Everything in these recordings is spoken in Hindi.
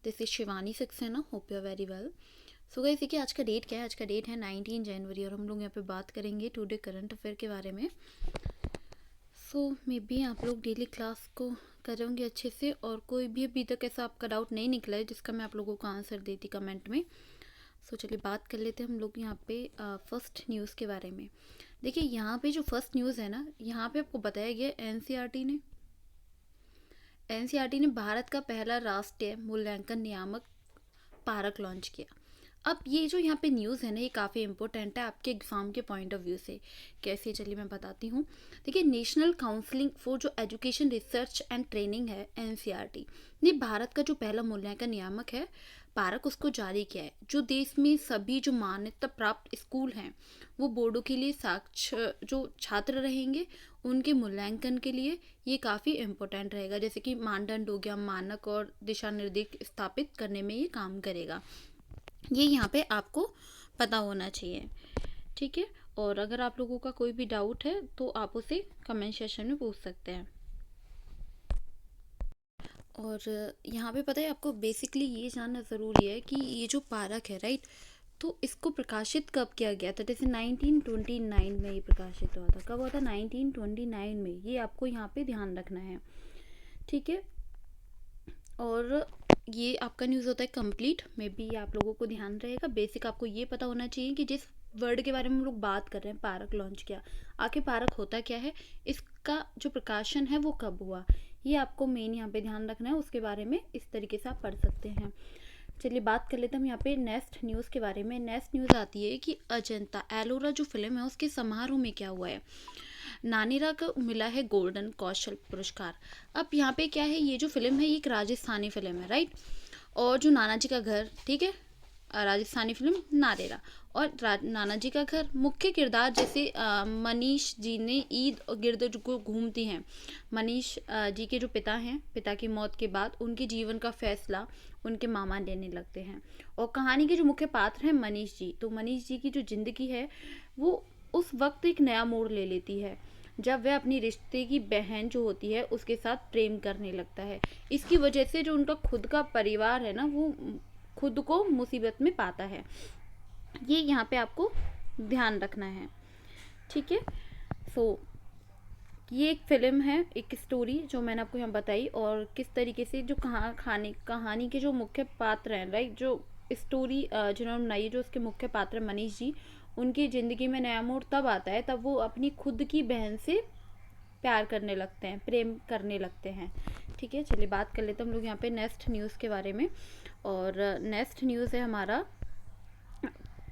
This is Shivani Saxena, hope you are very well. So guys, देखिए आज का डेट क्या है। आज का डेट है 19 जनवरी और हम लोग यहाँ पे बात करेंगे टुडे करंट अफेयर के बारे में। सो मे बी आप लोग डेली क्लास को कर रहे होंगे अच्छे से, और कोई भी अभी तक ऐसा आपका डाउट नहीं निकला है जिसका मैं आप लोगों को आंसर देती कमेंट में। सो चलिए बात कर लेते हैं हम लोग यहाँ पे फर्स्ट न्यूज़ के बारे में। देखिए यहाँ पे जो फर्स्ट न्यूज़ है ना, यहाँ पे आपको बताया गया एनसीईआरटी ने भारत का पहला राष्ट्रीय मूल्यांकन नियामक पारक लॉन्च किया। अब ये जो यहाँ पे न्यूज़ है ना, ये काफ़ी इंपॉर्टेंट है आपके एग्ज़ाम के पॉइंट ऑफ व्यू से। कैसे, चलिए मैं बताती हूँ। देखिए, नेशनल काउंसिलिंग फॉर जो एजुकेशन रिसर्च एंड ट्रेनिंग है, एनसीईआरटी ने भारत का जो पहला मूल्यांकन नियामक है पारक, उसको जारी किया है। जो देश में सभी जो मान्यता प्राप्त स्कूल हैं वो बोर्डों के लिए जो छात्र रहेंगे उनके मूल्यांकन के लिए ये काफ़ी इम्पोर्टेंट रहेगा। जैसे कि मानदंड हो गया, मानक और दिशा निर्देश स्थापित करने में ये काम करेगा। ये यहाँ पे आपको पता होना चाहिए, ठीक है। और अगर आप लोगों का कोई भी डाउट है तो आप उसे कमेंट सेक्शन में पूछ सकते हैं। और यहाँ पे पता है आपको बेसिकली ये जानना ज़रूरी है कि ये जो पारक है, राइट, तो इसको प्रकाशित कब किया गया था। जैसे 1929 में ये प्रकाशित हुआ था। कब हुआ था? 1929 में। ये आपको यहाँ पे ध्यान रखना है, ठीक है। और ये आपका न्यूज़ होता है कंप्लीट। मे बी आप लोगों को ध्यान रहेगा। बेसिक आपको ये पता होना चाहिए कि जिस वर्ड के बारे में हम लोग बात कर रहे हैं, पारक लॉन्च किया, आखिर पारक होता क्या है, इसका जो प्रकाशन है वो कब हुआ, ये आपको मेन यहाँ पे ध्यान रखना है। उसके बारे में इस तरीके से आप पढ़ सकते हैं। चलिए बात कर लेते हैं हम यहाँ पे नेक्स्ट न्यूज़ के बारे में। नेक्स्ट न्यूज़ आती है कि अजंता एलोरा जो फिल्म है उसके समारोह में क्या हुआ है। नानीरा को मिला है गोल्डन कौशल पुरस्कार। अब यहाँ पे क्या है, ये जो फिल्म है ये एक राजस्थानी फिल्म है, राइट। और जो नाना जी का घर, ठीक है, राजस्थानी फिल्म नारेरा। और नाना जी का घर मुख्य किरदार जैसे मनीष जी ने ईद और गिर्द को घूमती हैं। मनीष जी के जो पिता हैं, पिता की मौत के बाद उनके जीवन का फैसला उनके मामा लेने लगते हैं। और कहानी के जो मुख्य पात्र हैं मनीष जी, तो मनीष जी की जो जिंदगी है वो उस वक्त एक नया मोड़ ले लेती है जब वह अपनी रिश्ते की बहन जो होती है उसके साथ प्रेम करने लगता है। इसकी वजह से जो उनका खुद का परिवार है ना, वो खुद को मुसीबत में पाता है। ये यहाँ पे आपको ध्यान रखना है, ठीक है। सो ये एक फिल्म है, एक स्टोरी जो मैंने आपको यहाँ बताई, और किस तरीके से जो कहानी के जो मुख्य पात्र हैं, राइट, जो स्टोरी जिन्होंने बनाई है, जो उसके मुख्य पात्र मनीष जी, उनकी ज़िंदगी में नया मोड़ तब आता है तब वो अपनी खुद की बहन से प्यार करने लगते हैं, प्रेम करने लगते हैं, ठीक है। चलिए बात कर लेते हैं हम लोग यहाँ पे नेक्स्ट न्यूज़ के बारे में। और नेक्स्ट न्यूज़ है हमारा,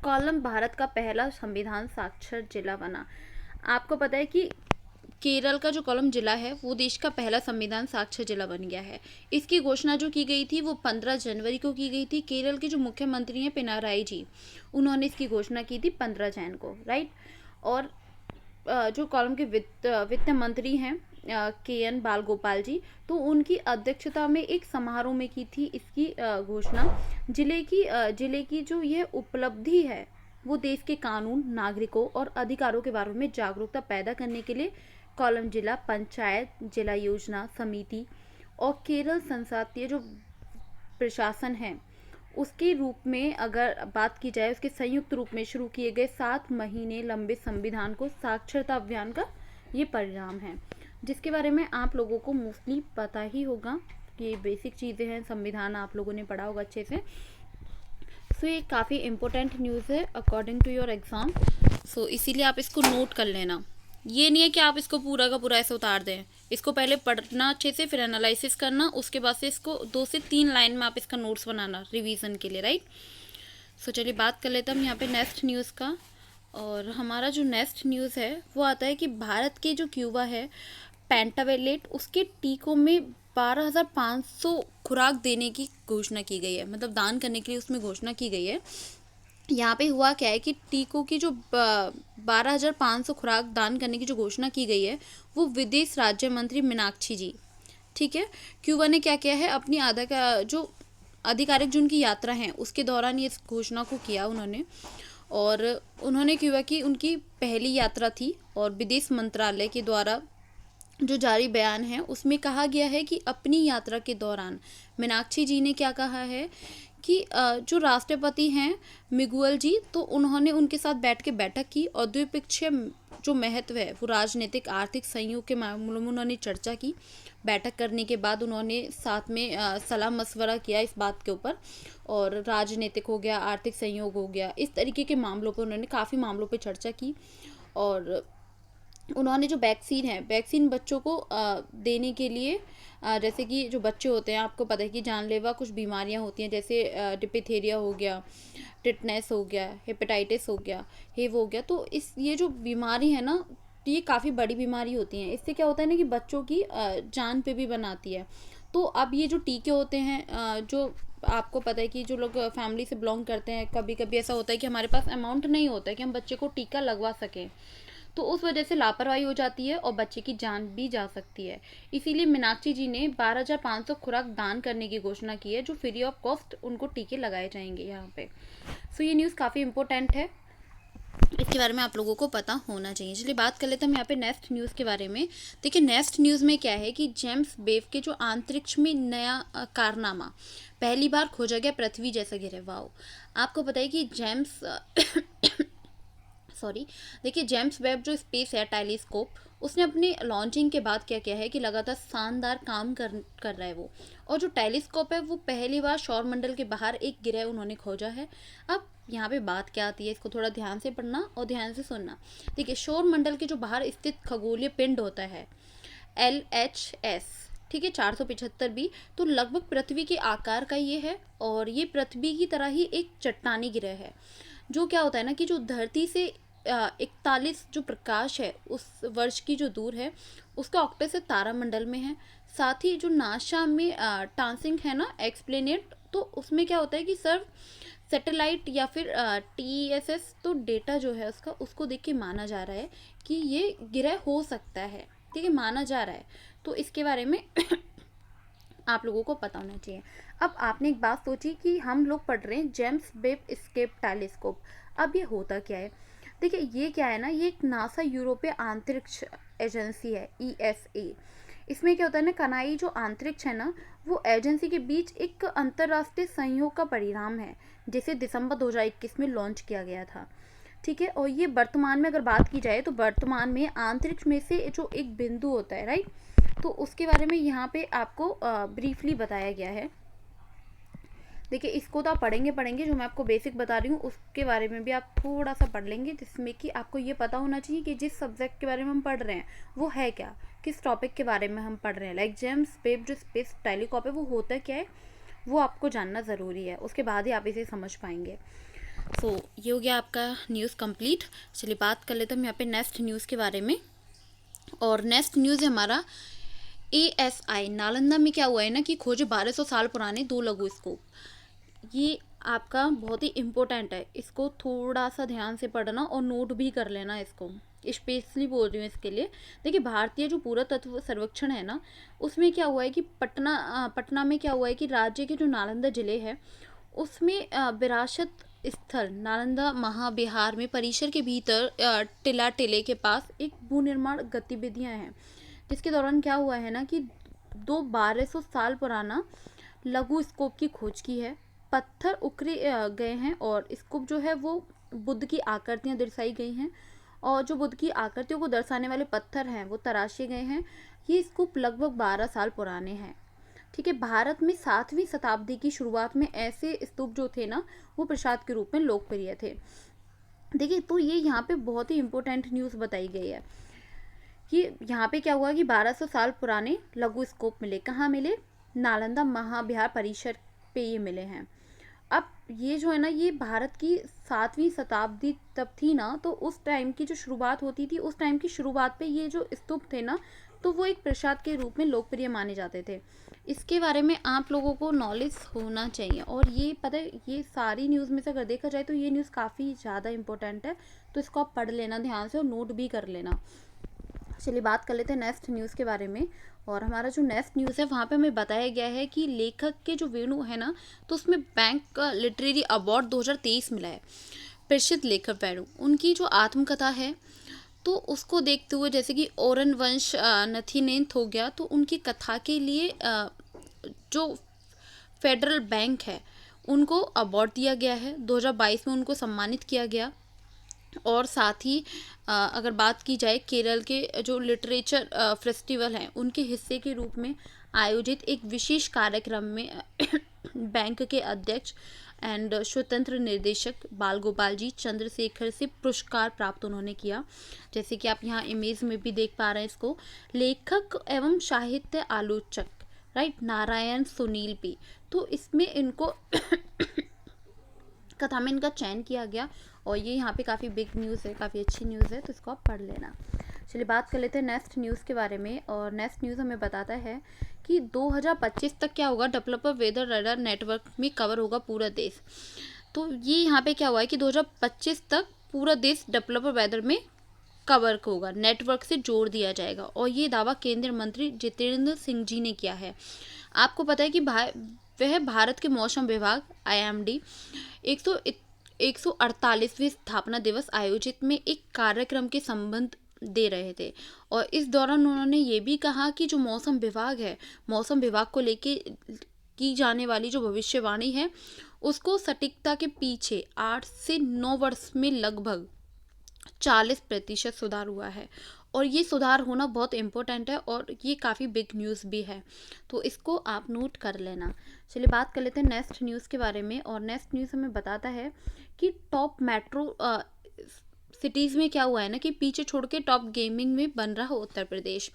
कोल्लम भारत का पहला संविधान साक्षर जिला बना। आपको पता है कि केरल का जो कोल्लम जिला है वो देश का पहला संविधान साक्षर जिला बन गया है। इसकी घोषणा जो की गई थी वो 15 जनवरी को की गई थी। केरल के जो मुख्यमंत्री हैं पिनाराई जी, उन्होंने इसकी घोषणा की थी 15 जैन को, राइट। और जो कोल्लम के वित्त मंत्री हैं के एन बालगोपाल जी, तो उनकी अध्यक्षता में एक समारोह में की थी इसकी घोषणा। जिले की जो यह उपलब्धि है वो देश के कानून, नागरिकों और अधिकारों के बारे में जागरूकता पैदा करने के लिए कोल्लम जिला पंचायत, जिला योजना समिति और केरल संसदीय जो प्रशासन है उसके रूप में अगर बात की जाए, उसके संयुक्त रूप में शुरू किए गए 7 महीने लंबे संविधान को साक्षरता अभियान का ये परिणाम है, जिसके बारे में आप लोगों को मोस्टली पता ही होगा कि ये बेसिक चीज़ें हैं। संविधान आप लोगों ने पढ़ा होगा अच्छे से। सो ये काफ़ी इंपॉर्टेंट न्यूज़ है अकॉर्डिंग टू योर एग्ज़ाम। सो इसीलिए आप इसको नोट कर लेना। ये नहीं है कि आप इसको पूरा का पूरा ऐसे उतार दें। इसको पहले पढ़ना अच्छे से, फिर एनालिसिस करना, उसके बाद से इसको 2 से 3 लाइन में आप इसका नोट्स बनाना रिवीजन के लिए, राइट। सो चलिए बात कर लेते हैं हम यहाँ पे नेक्स्ट न्यूज़ का। और हमारा जो नेक्स्ट न्यूज़ है वो आता है कि भारत के जो क्यूबा है पेंटावेलेट, उसके टीकों में 12,500 खुराक देने की घोषणा की गई है, मतलब दान करने के लिए उसमें घोषणा की गई है। यहाँ पे हुआ क्या है कि टीकों की जो 12,500 खुराक दान करने की जो घोषणा की गई है वो विदेश राज्य मंत्री मीनाक्षी जी, ठीक है, क्यूबा ने क्या किया है, अपनी जो आधिकारिक जो उनकी यात्रा है उसके दौरान ये इस घोषणा को किया उन्होंने। और उन्होंने क्यूबा की उनकी पहली यात्रा थी और विदेश मंत्रालय के द्वारा जो जारी बयान है उसमें कहा गया है कि अपनी यात्रा के दौरान मीनाक्षी जी ने क्या कहा है कि जो राष्ट्रपति हैं मिगुअल जी, तो उन्होंने उनके साथ बैठ के बैठक की और द्विपक्षीय जो महत्व है वो राजनीतिक आर्थिक सहयोग के मामलों में उन्होंने चर्चा की। बैठक करने के बाद उन्होंने साथ में सलाह मशवरा किया इस बात के ऊपर, और राजनीतिक हो गया, आर्थिक सहयोग हो गया, इस तरीके के मामलों पर उन्होंने काफ़ी मामलों पर चर्चा की। और उन्होंने जो वैक्सीन है, वैक्सीन बच्चों को देने के लिए जैसे कि जो बच्चे होते हैं, आपको पता है कि जानलेवा कुछ बीमारियां होती हैं, जैसे डिप्थीरिया हो गया, टिटनेस हो गया, हेपेटाइटिस हो गया, हेव हो गया। तो ये जो बीमारी है ना, तो ये काफ़ी बड़ी बीमारी होती हैं। इससे क्या होता है ना कि बच्चों की जान पे भी बनाती है। तो अब ये जो टीके होते हैं, जो आपको पता है कि जो लोग फैमिली से बिलोंग करते हैं, कभी कभी ऐसा होता है कि हमारे पास अमाउंट नहीं होता है कि हम बच्चे को टीका लगवा सकें, तो उस वजह से लापरवाही हो जाती है और बच्चे की जान भी जा सकती है। इसीलिए मीनाक्षी जी ने 12,500 खुराक दान करने की घोषणा की है, जो फ्री ऑफ कॉस्ट उनको टीके लगाए जाएंगे यहाँ पे। सो ये न्यूज़ काफ़ी इंपॉर्टेंट है, इसके बारे में आप लोगों को पता होना चाहिए। चलिए बात कर लेते हैं हम यहाँ पे नेक्स्ट न्यूज़ के बारे में। देखिए नेक्स्ट न्यूज़ में क्या है कि जेम्स वेब के जो अंतरिक्ष में नया कारनामा, पहली बार खोजा गया पृथ्वी जैसा गिरह। वाओ, आपको पता है कि जेम्स सॉरी देखिए जेम्स वेब जो स्पेस है टेलीस्कोप, उसने अपने लॉन्चिंग के बाद क्या किया है कि लगातार शानदार काम कर रहा है वो। और जो टेलीस्कोप है वो पहली बार सौरमंडल के बाहर एक ग्रह उन्होंने खोजा है। अब यहाँ पे बात क्या आती है, इसको थोड़ा ध्यान से पढ़ना और ध्यान से सुनना। देखिए सौरमंडल के जो बाहर स्थित खगोलीय पिंड होता है LHS, ठीक है, 475 भी, तो लगभग पृथ्वी के आकार का ये है, और ये पृथ्वी की तरह ही एक चट्टानी ग्रह है। जो क्या होता है ना कि जो धरती से 41 जो प्रकाश है उस वर्ष की जो दूर है, उसका ऑक्टेट से तारामंडल में है। साथ ही जो नासा में टांसिंग है ना एक्सप्लेनेट, तो उसमें क्या होता है कि सर सैटेलाइट या फिर TESS, तो डेटा जो है उसका, उसको देख के माना जा रहा है कि ये ग्रह हो सकता है, ठीक है, माना जा रहा है। तो इसके बारे में आप लोगों को पता होना चाहिए। अब आपने एक बात सोची कि हम लोग पढ़ रहे हैं जेम्स वेब स्केप टेलीस्कोप, अब ये होता क्या है। देखिए ये क्या है ना, ये एक नासा यूरोपीय अंतरिक्ष एजेंसी है ESA। इसमें क्या होता है ना, कनाई जो अंतरिक्ष है ना, वो एजेंसी के बीच एक अंतर्राष्ट्रीय सहयोग का परिणाम है, जिसे दिसंबर 2021 में लॉन्च किया गया था, ठीक है। और ये वर्तमान में अगर बात की जाए तो वर्तमान में अंतरिक्ष में से जो एक बिंदु होता है, राइट, तो उसके बारे में यहाँ पे आपको ब्रीफली बताया गया है। देखिए इसको तो आप पढ़ेंगे, जो मैं आपको बेसिक बता रही हूँ उसके बारे में भी आप थोड़ा सा पढ़ लेंगे, जिसमें कि आपको ये पता होना चाहिए कि जिस सब्जेक्ट के बारे में हम पढ़ रहे हैं वो है क्या, किस टॉपिक के बारे में हम पढ़ रहे हैं। लाइक जेम्स वेब जो स्पेस टेलीस्कोप है वो होता क्या है, वो आपको जानना ज़रूरी है, उसके बाद ही आप इसे समझ पाएंगे। सो ये हो गया आपका न्यूज़ कंप्लीट। चलिए बात कर लेते हैं हम यहाँ पे नेक्स्ट न्यूज़ के बारे में। और नेक्स्ट न्यूज़ है हमारा ASI नालंदा में क्या हुआ है ना कि खोजे 1200 साल पुराने 2 लघु स्कोप। ये आपका बहुत ही इम्पोर्टेंट है, इसको थोड़ा सा ध्यान से पढ़ना और नोट भी कर लेना इसको, स्पेशली बोल रही हूँ इसके लिए। देखिए भारतीय जो पुरातत्व सर्वेक्षण है ना, उसमें क्या हुआ है कि पटना में क्या हुआ है कि राज्य के जो नालंदा जिले है उसमें विरासत स्थल नालंदा महाविहार में परिसर के भीतर टिला टिले के पास एक भू निर्माण गतिविधियां हैं, जिसके दौरान क्या हुआ है ना कि 1200 साल पुराना लघु स्कोप की खोज की है। पत्थर उकरे गए हैं और स्कोप जो है वो बुद्ध की आकृतियां दर्शाई गई हैं, और जो बुद्ध की आकृतियों को दर्शाने वाले पत्थर हैं वो तराशे गए हैं। ये स्कूप लगभग 12 साल पुराने हैं, ठीक है। भारत में 7वीं शताब्दी की शुरुआत में ऐसे स्तूप जो थे ना वो प्रसाद के रूप में लोकप्रिय थे। देखिए तो ये यहाँ पे बहुत ही इंपॉर्टेंट न्यूज़ बताई गई है कि यहाँ पे क्या हुआ कि 1200 साल पुराने लघु स्कोप मिले, कहाँ मिले, नालंदा महाविहार परिसर पे ये मिले हैं। अब ये जो है ना ये भारत की 7वीं शताब्दी तब थी ना, तो उस टाइम की जो शुरुआत होती थी, उस टाइम की शुरुआत पे ये जो स्तूप थे ना, तो वो एक प्रसाद के रूप में लोकप्रिय माने जाते थे। इसके बारे में आप लोगों को नॉलेज होना चाहिए। और ये पता है, ये सारी न्यूज़ में से अगर देखा जाए तो ये न्यूज़ काफ़ी ज़्यादा इंपॉर्टेंट है, तो इसको आप पढ़ लेना ध्यान से और नोट भी कर लेना। चलिए बात कर लेते हैं नेक्स्ट न्यूज़ के बारे में। और हमारा जो नेक्स्ट न्यूज़ है वहाँ पे हमें बताया गया है कि लेखक के जो वेणु है ना, तो उसमें बैंक लिटरेरी अवार्ड 2023 मिला है। प्रसिद्ध लेखक वेणु, उनकी जो आत्मकथा है तो उसको देखते हुए जैसे कि ओरन वंश नथीनेंत हो गया, तो उनकी कथा के लिए जो फेडरल बैंक है उनको अवार्ड दिया गया है। 2022 में उनको सम्मानित किया गया। और साथ ही अगर बात की जाए केरल के जो लिटरेचर फेस्टिवल हैं उनके हिस्से के रूप में आयोजित एक विशेष कार्यक्रम में बैंक के अध्यक्ष एंड स्वतंत्र निर्देशक बाल गोपाल जी चंद्रशेखर से पुरस्कार प्राप्त उन्होंने किया। जैसे कि आप यहाँ इमेज में भी देख पा रहे हैं इसको। लेखक एवं साहित्य आलोचक राइट नारायण सुनील पी, तो इसमें इनको कथा में इनका चयन किया गया। और ये यहाँ पे काफ़ी बिग न्यूज़ है, काफ़ी अच्छी न्यूज़ है, तो इसको आप पढ़ लेना। चलिए बात कर लेते हैं नेक्स्ट न्यूज़ के बारे में। और नेक्स्ट न्यूज़ हमें बताता है कि 2025 तक क्या होगा, डेवलपर वेदर रडार नेटवर्क में कवर होगा पूरा देश। तो ये यहाँ पे क्या हुआ है कि 2025 तक पूरा देश डेवलपर वेदर में कवर होगा, नेटवर्क से जोड़ दिया जाएगा। और ये दावा केंद्रीय मंत्री जितेंद्र सिंह जी ने किया है। आपको पता है कि वह भारत के मौसम विभाग IMD 148वें स्थापना दिवस आयोजित में एक कार्यक्रम के संबंध दे रहे थे। और इस दौरान उन्होंने ये भी कहा कि जो मौसम विभाग है, मौसम विभाग को लेके की जाने वाली जो भविष्यवाणी है उसको सटीकता के पीछे 8 से 9 वर्ष में लगभग 40% सुधार हुआ है। और ये सुधार होना बहुत इम्पोर्टेंट है और ये काफ़ी बिग न्यूज़ भी है, तो इसको आप नोट कर लेना। चलिए बात कर लेते हैं नेक्स्ट न्यूज़ के बारे में। और नेक्स्ट न्यूज़ हमें बताता है कि टॉप मेट्रो सिटीज़ में क्या हुआ है ना कि पीछे छोड़ के टॉप गेमिंग में बन रहा उत्तर प्रदेश।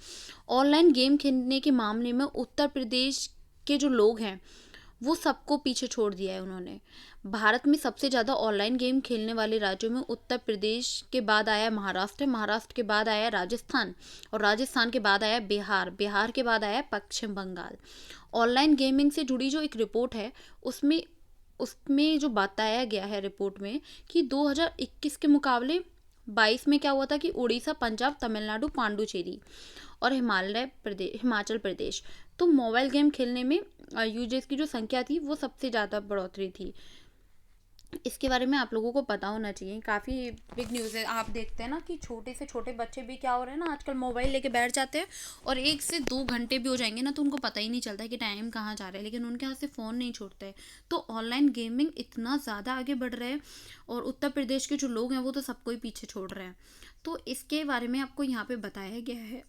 ऑनलाइन गेम खेलने के मामले में उत्तर प्रदेश के जो लोग हैं वो सबको पीछे छोड़ दिया है उन्होंने। भारत में सबसे ज़्यादा ऑनलाइन गेम खेलने वाले राज्यों में उत्तर प्रदेश के बाद आया महाराष्ट्र, महाराष्ट्र के बाद आया राजस्थान, और राजस्थान के बाद आया बिहार, बिहार के बाद आया पश्चिम बंगाल। ऑनलाइन गेमिंग से जुड़ी जो एक रिपोर्ट है उसमें उसमें जो बताया गया है रिपोर्ट में कि 2021 के मुकाबले 22 में क्या हुआ था कि उड़ीसा, पंजाब, तमिलनाडु, पांडुचेरी और हिमाचल प्रदेश तो मोबाइल गेम खेलने में यूजर्स की जो संख्या थी वो सबसे ज़्यादा बढ़ोतरी थी। इसके बारे में आप लोगों को पता होना चाहिए, काफ़ी बिग न्यूज़ है। आप देखते हैं ना कि छोटे से छोटे बच्चे भी क्या हो रहे हैं ना, आजकल मोबाइल लेके बैठ जाते हैं और 1 से 2 घंटे भी हो जाएंगे ना तो उनको पता ही नहीं चलता है कि टाइम कहाँ जा रहा है, लेकिन उनके हाथ से फ़ोन नहीं छूटते। तो ऑनलाइन गेमिंग इतना ज़्यादा आगे बढ़ रहा है और उत्तर प्रदेश के जो लोग हैं वो तो सबको ही पीछे छोड़ रहे हैं। तो इसके बारे में आपको यहाँ पर बताया गया है।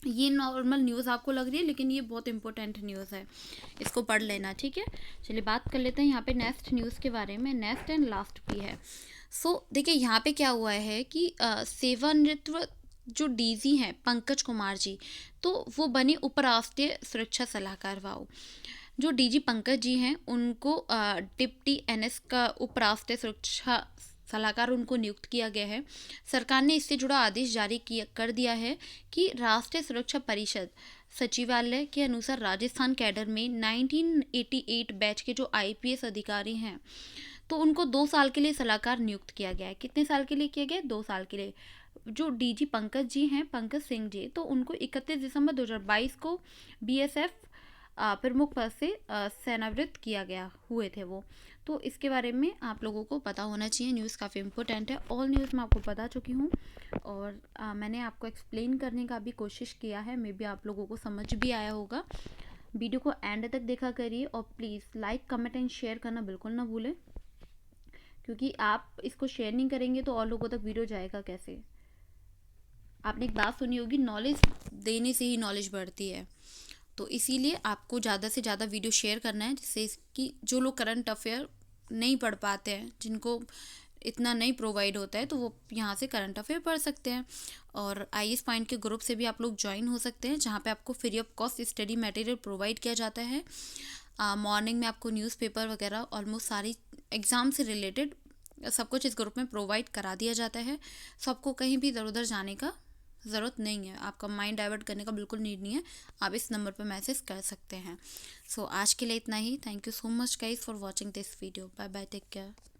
ये नॉर्मल न्यूज़ आपको लग रही है लेकिन ये बहुत इंपॉर्टेंट न्यूज़ है, इसको पढ़ लेना, ठीक है। चलिए बात कर लेते हैं यहाँ पे नेक्स्ट न्यूज़ के बारे में। नेक्स्ट एंड लास्ट भी है। देखिए यहाँ पे क्या हुआ है कि सेवानिवृत्त जो DG हैं पंकज कुमार जी, तो वो बने उपराष्ट्रीय सुरक्षा सलाहकार। वाओ। जो DG पंकज जी हैं उनको डिप्टी NS का उपराष्ट्रीय सुरक्षा सलाहकार उनको नियुक्त किया गया है। सरकार ने इससे जुड़ा आदेश जारी कर दिया है कि राष्ट्रीय सुरक्षा परिषद सचिवालय के अनुसार राजस्थान कैडर में 1988 बैच के जो IPS अधिकारी हैं तो उनको 2 साल के लिए सलाहकार नियुक्त किया गया है। कितने साल के लिए किया गया है? 2 साल के लिए। जो DG पंकज जी हैं, पंकज सिंह जी, तो उनको 31 दिसंबर 2022 को BSF प्रमुख पद से सेवानिवृत्त किया गया हुए थे वो। तो इसके बारे में आप लोगों को पता होना चाहिए, न्यूज़ काफ़ी इंपॉर्टेंट है। ऑल न्यूज़ मैं आपको बता चुकी हूँ और मैंने आपको एक्सप्लेन करने का भी कोशिश किया है, मे बी आप लोगों को समझ भी आया होगा। वीडियो को एंड तक देखा करिए और please like, comment and share करना बिल्कुल ना भूलें, क्योंकि आप इसको शेयर नहीं करेंगे तो और लोगों तक वीडियो जाएगा कैसे। आपने एक बात सुनी होगी, नॉलेज देने से ही नॉलेज बढ़ती है, तो इसीलिए आपको ज़्यादा से ज़्यादा वीडियो शेयर करना है, जिससे कि जो लोग करंट अफेयर नहीं पढ़ पाते हैं, जिनको इतना नहीं प्रोवाइड होता है, तो वो यहाँ से करंट अफेयर पढ़ सकते हैं। और IAS पॉइंट के ग्रुप से भी आप लोग ज्वाइन हो सकते हैं, जहाँ पे आपको free of cost study material provide किया जाता है। मॉर्निंग में आपको न्यूज़पेपर वगैरह ऑलमोस्ट सारी एग्ज़ाम से रिलेटेड सब कुछ इस ग्रुप में प्रोवाइड करा दिया जाता है। सो आपको कहीं भी इधर उधर जाने का ज़रूरत नहीं है, आपका माइंड डाइवर्ट करने का बिल्कुल नीड नहीं है, आप इस नंबर पर मैसेज कर सकते हैं। सो आज के लिए इतना ही। Thank you so much guys for watching this video. Bye bye, take care.